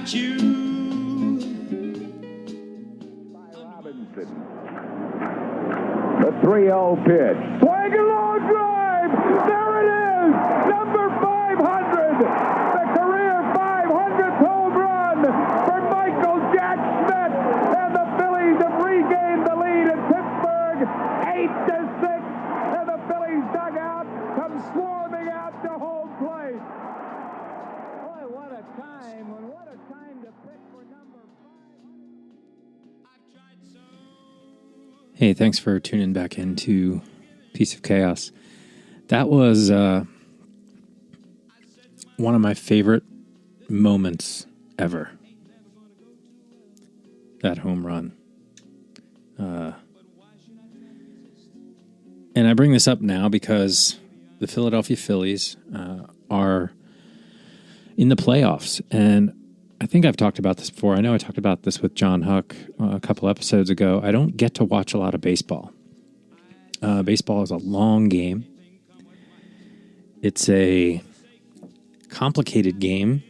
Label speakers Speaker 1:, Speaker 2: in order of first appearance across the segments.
Speaker 1: got you.
Speaker 2: Robinson. The 3-0 pitch. Swing and long drive. There it is. Number 500. The career 500th home run for Michael Jack Schmidt. And the Phillies have regained the lead in Pittsburgh. 8-6. And the Phillies dugout comes swarming out to home plate. Boy, what a time. What a time to pick for number 500.
Speaker 3: Hey, thanks for tuning back into Piece of Chaos. That was one of my favorite moments ever. That home run. And I bring this up now because the Philadelphia Phillies are in the playoffs. And I think I've talked about this before. I know I talked about this with John Huck a couple episodes ago. I don't get to watch a lot of baseball. Baseball is a long game. It's a complicated game.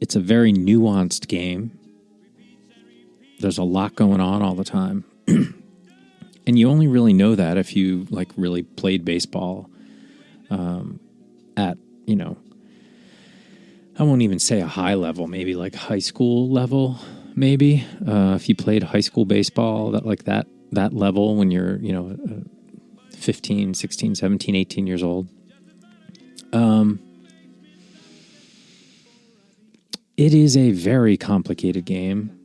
Speaker 3: It's a very nuanced game. There's a lot going on all the time. And you only really know that if you really played baseball at, I won't even say a high level, maybe like high school level, maybe. If you played high school baseball, that level when you're, 15, 16, 17, 18 years old. It is a very complicated game.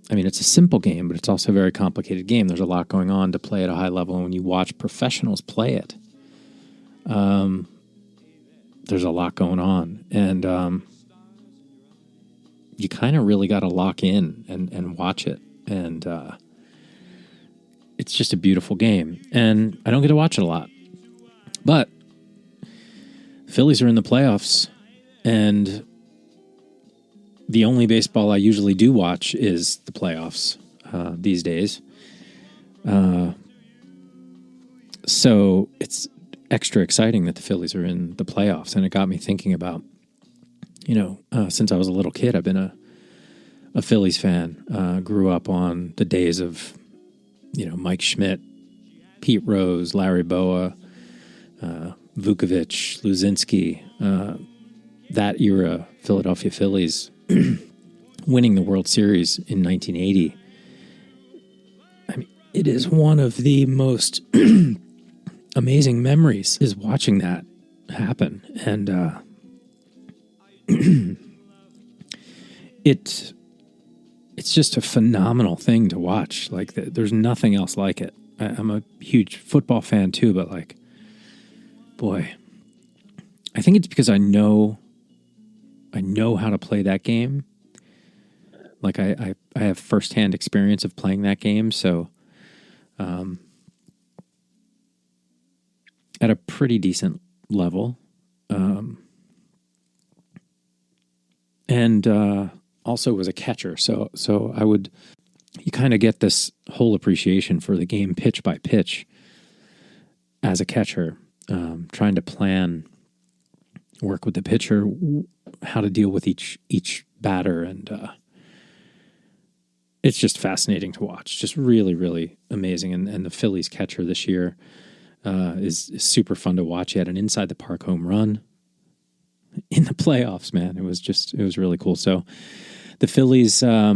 Speaker 3: I mean, it's a simple game, but it's also a very complicated game. There's a lot going on to play at a high level, and when you watch professionals play it, there's a lot going on, and you kind of really got to lock in and watch it, and it's just a beautiful game, and I don't get to watch it a lot, but Phillies are in the playoffs, and the only baseball I usually do watch is the playoffs these days, so it's extra exciting that the Phillies are in the playoffs. And it got me thinking about, since I was a little kid, I've been a Phillies fan. Grew up on the days of, Mike Schmidt, Pete Rose, Larry Bowa, Vukovich, Luzinski, that era Philadelphia Phillies winning the World Series in 1980. I mean, it is one of the most amazing memories is watching that happen. And it's just a phenomenal thing to watch. There's nothing else like it. I'm a huge football fan too, but boy, I think it's because I know how to play that game. I have firsthand experience of playing that game, so at a pretty decent level. And also was a catcher. So you kind of get this whole appreciation for the game pitch by pitch as a catcher, trying to plan, work with the pitcher, how to deal with each batter. And it's just fascinating to watch. Just really, really amazing. And the Phillies catcher this year is super fun to watch. He had an inside the park home run in the playoffs, man. It was really cool. So the Phillies are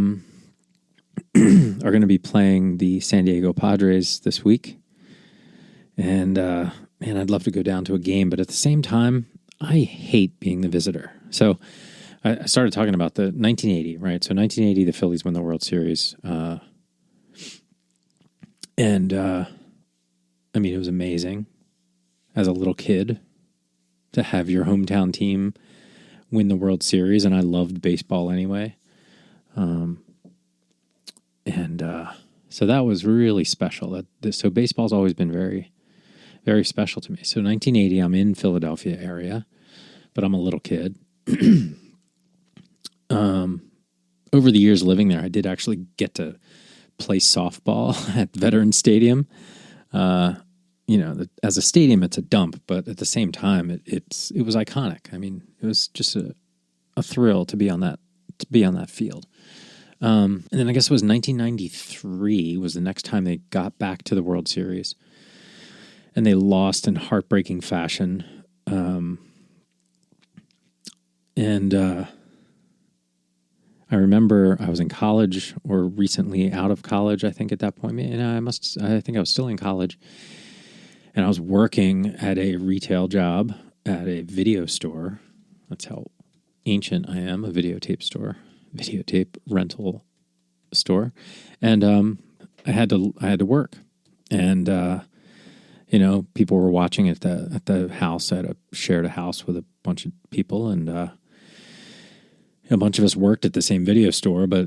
Speaker 3: going to be playing the San Diego Padres this week. And man, I'd love to go down to a game, but at the same time, I hate being the visitor. So I started talking about the 1980, right? So 1980, the Phillies won the World Series. And I mean, it was amazing as a little kid to have your hometown team win the World Series, and I loved baseball anyway. So that was really special. So baseball's always been very, very special to me. So 1980, I'm in Philadelphia area, but I'm a little kid. Over the years living there, I did actually get to play softball at Veterans Stadium. as a stadium, it's a dump, but at the same time, it was iconic. I mean, it was just a thrill to be on that field. And then I guess it was 1993 was the next time they got back to the World Series, and they lost in heartbreaking fashion. I remember I was in college or recently out of college, I think at that point. And I think I was still in college. And I was working at a retail job at a video store. That's how ancient I am, a videotape rental store. And I had to work. And people were watching at the house. I shared a house with a bunch of people, and a bunch of us worked at the same video store, but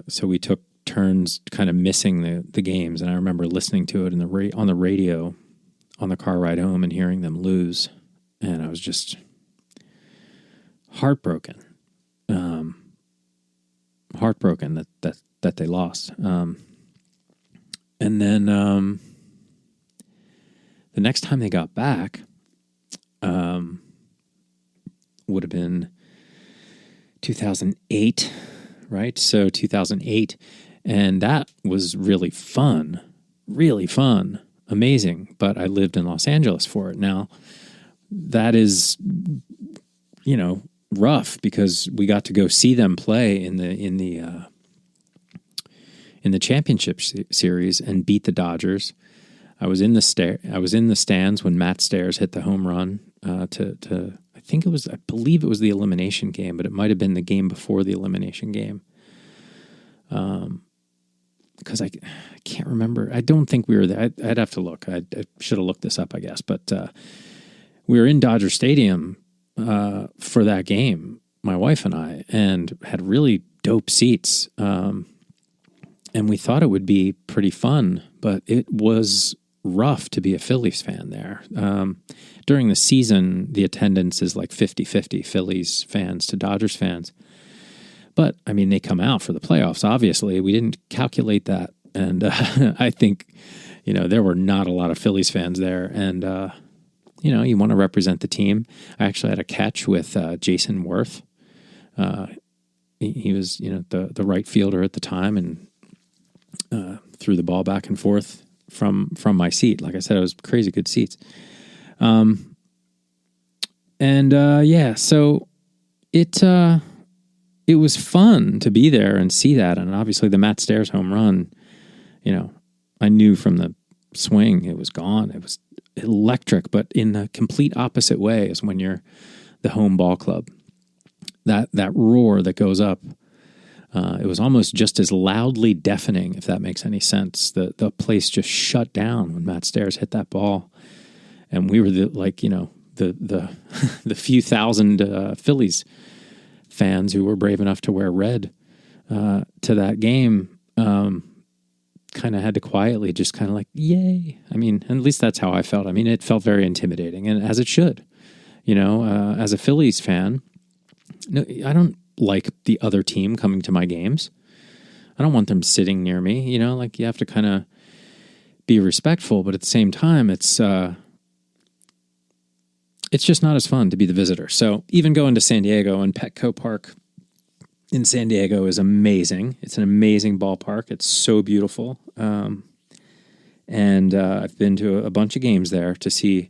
Speaker 3: so we took turns kind of missing the games. And I remember listening to it on the radio on the car ride home and hearing them lose, and I was just heartbroken. Heartbroken that they lost. And then the next time they got back would have been 2008, right? So 2008, and that was really fun, amazing. But I lived in Los Angeles for it. Now, that is, rough because we got to go see them play in the championship series and beat the Dodgers. I was in the stands when Matt Stairs hit the home run to I believe it was the elimination game, but it might have been the game before the elimination game. Because I can't remember. I don't think we were there. I'd have to look. I should have looked this up, I guess. But we were in Dodger Stadium for that game, my wife and I, and had really dope seats. And we thought it would be pretty fun, but it was rough to be a Phillies fan there. During the season, the attendance is like 50-50, Phillies fans to Dodgers fans. But, I mean, they come out for the playoffs, obviously. We didn't calculate that. And I think, there were not a lot of Phillies fans there. And, you want to represent the team. I actually had a catch with Jason Worth. He was, the right fielder at the time, and threw the ball back and forth from my seat. Like I said, it was crazy good seats. So it was fun to be there and see that. And obviously the Matt Stairs home run, I knew from the swing it was gone. It was electric, but in the complete opposite way is when you're the home ball club. That roar that goes up, it was almost just as loudly deafening, if that makes any sense. The place just shut down when Matt Stairs hit that ball. And we were the few thousand Phillies fans who were brave enough to wear red to that game, kind of had to quietly just kind of like, yay. I mean, at least that's how I felt. I mean, it felt very intimidating, and as it should. As a Phillies fan, no, I don't like the other team coming to my games. I don't want them sitting near me. You have to kind of be respectful, but at the same time, it's just not as fun to be the visitor. So even going to San Diego and Petco Park in San Diego is amazing. It's an amazing ballpark. It's so beautiful. And I've been to a bunch of games there to see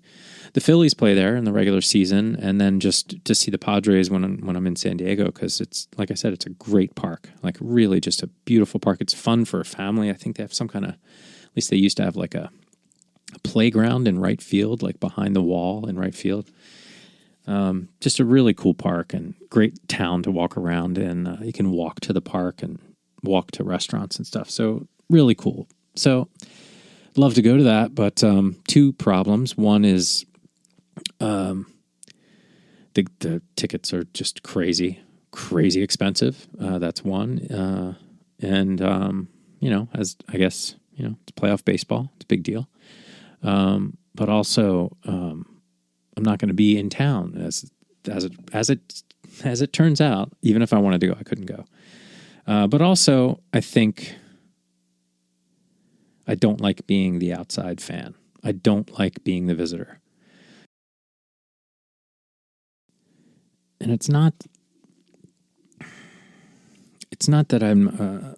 Speaker 3: the Phillies play there in the regular season, and then just to see the Padres when I'm in San Diego, because it's, like I said, it's a great park. Like really just a beautiful park. It's fun for a family. I think they have some kind of, at least they used to have like a playground in right field, like behind the wall in right field. Just a really cool park and great town to walk around in. You can walk to the park and walk to restaurants and stuff. So really cool. So love to go to that, but two problems. One is the tickets are just crazy expensive. That's one. As I guess, it's playoff baseball. It's a big deal. But also, I'm not going to be in town as it turns out. Even if I wanted to go, I couldn't go. But also, I think I don't like being the outside fan. I don't like being the visitor. And it's not that I'm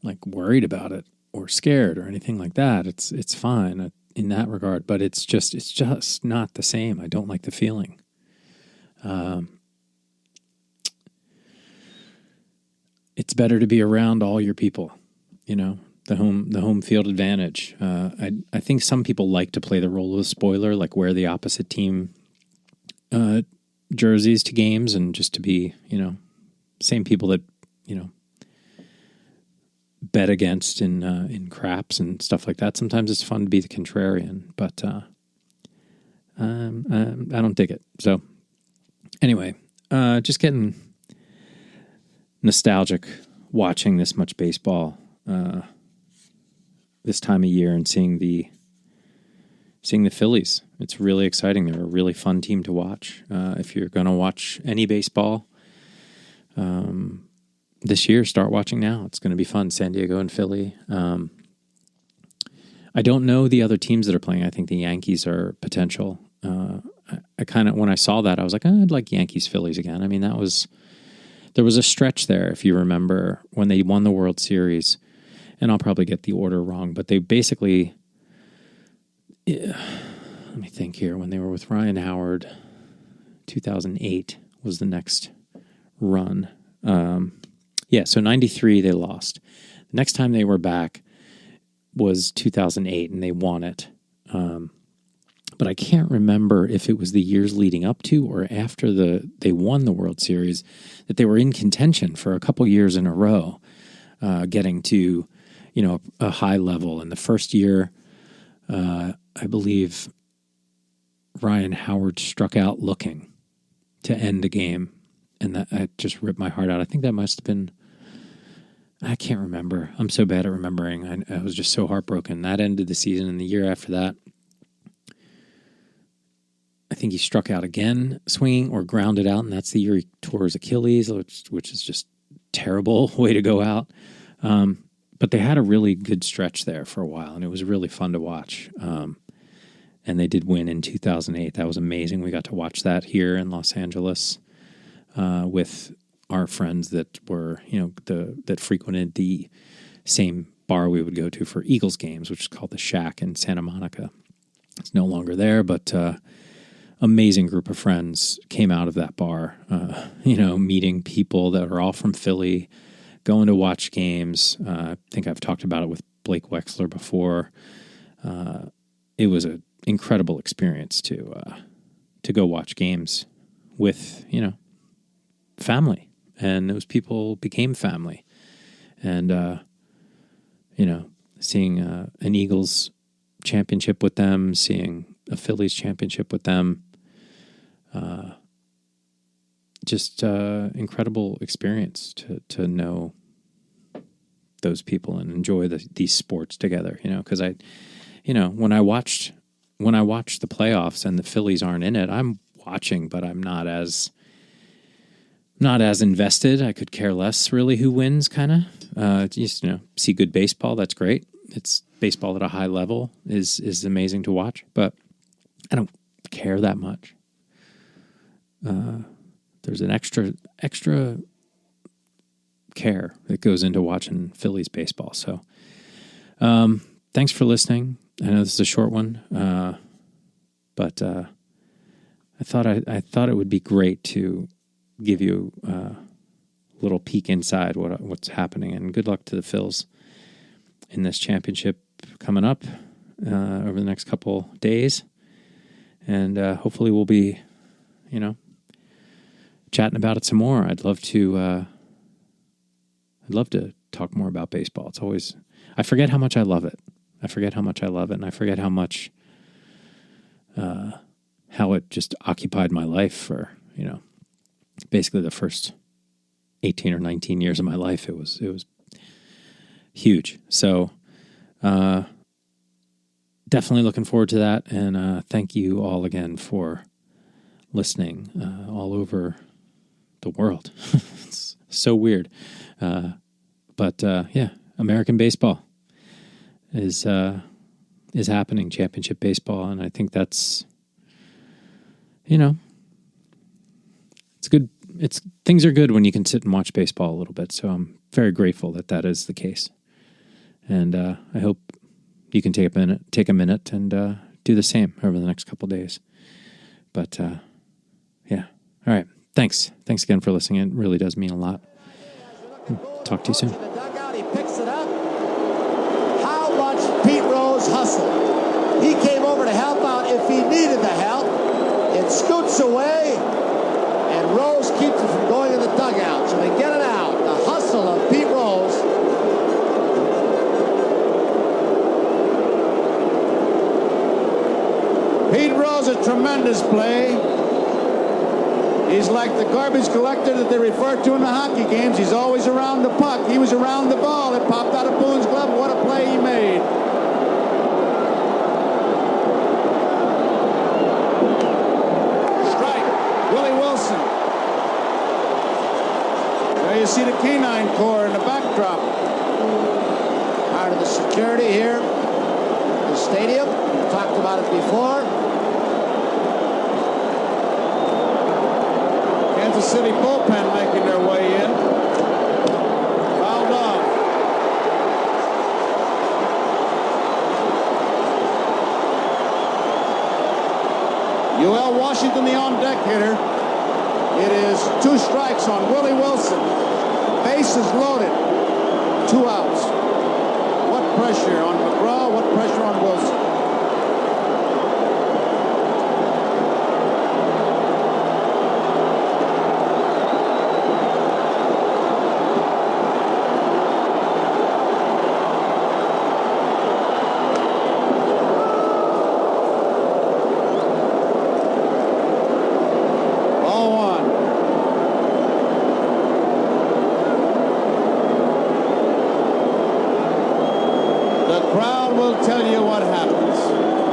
Speaker 3: like worried about it or scared or anything like that. It's fine in that regard, but it's just not the same. I don't like the feeling. It's better to be around all your people, the home field advantage. I think some people like to play the role of a spoiler, like wear the opposite team jerseys to games, and just to be, same people that, bet against in craps and stuff like that. Sometimes it's fun to be the contrarian, but I don't dig it. So anyway, just getting nostalgic watching this much baseball this time of year and seeing the Phillies. It's really exciting. They're a really fun team to watch. If you're going to watch any baseball this year, start watching now. It's going to be fun. San Diego and Philly. I don't know the other teams that are playing. I think the Yankees are potential. I kind of, when I saw that, I was like, I'd like Yankees Phillies again. I mean, there was a stretch there, if you remember, when they won the World Series, and I'll probably get the order wrong, but they basically, let me think here, when they were with Ryan Howard, 2008 was the next run. So 93 they lost. The next time they were back was 2008, and they won it. But I can't remember if it was the years leading up to or after they won the World Series that they were in contention for a couple years in a row, getting to, a high level. And the first year, I believe Ryan Howard struck out looking to end the game, and that just ripped my heart out. I think that must have been, I can't remember. I'm so bad at remembering. I was just so heartbroken. That ended the season, and the year after that, I think he struck out again swinging or grounded out, and that's the year he tore his Achilles, which is just terrible way to go out. But they had a really good stretch there for a while, and it was really fun to watch. And they did win in 2008. That was amazing. We got to watch that here in Los Angeles with our friends that were, that frequented the same bar we would go to for Eagles games, which is called the Shack in Santa Monica. It's no longer there, but amazing group of friends came out of that bar, meeting people that are all from Philly, going to watch games. I think I've talked about it with Blake Wexler before. It was an incredible experience to go watch games with, family. And those people became family. And, seeing an Eagles championship with them, seeing a Phillies championship with them, just incredible experience to know those people and enjoy these sports together, because when I watched the playoffs and the Phillies aren't in it, I'm watching, but I'm not as invested. I could care less really who wins, kind of. Just see good baseball. That's great. It's baseball at a high level is amazing to watch, but I don't care that much. There's an extra care that goes into watching Phillies baseball. So, thanks for listening. I know this is a short one, but I thought it would be great to give you a little peek inside what's happening. And good luck to the Phils in this championship coming up over the next couple days. And hopefully we'll be, chatting about it some more. I'd love to talk more about baseball. It's always, I forget how much I love it. And I forget how much, how it just occupied my life for, basically the first 18 or 19 years of my life. It was huge. So, definitely looking forward to that. And, thank you all again for listening, all over the world. It's so weird. But American baseball is is happening, championship baseball. And I think that's, you know, it's good. Things are good when you can sit and watch baseball a little bit. So I'm very grateful that that is the case. And I hope you can take a minute and do the same over the next couple days. But yeah. All right. Thanks again for listening. It really does mean a lot. Talk to you soon.
Speaker 1: He picks it up. How much Pete Rose hustled. He came over to help out if he needed the help. It scoots away, and Rose keeps it from going in the dugout. So they get it out. The hustle of Pete Rose. Pete Rose, a tremendous play. He's like the garbage collector that they refer to in the hockey games. He's always around the puck. He was around the ball. It popped out of Boone's glove. What a play he made. Strike. Willie Wilson. There you see the Canine Corps in the backdrop. Part of the security here. The stadium. We talked about it before. Kansas City bullpen making their way in. Fouled off. UL Washington, the on-deck hitter. It is 2 strikes on Willie Wilson. Bases loaded. 2 outs. What pressure on McGraw? What pressure on Wilson? Tell you what happens.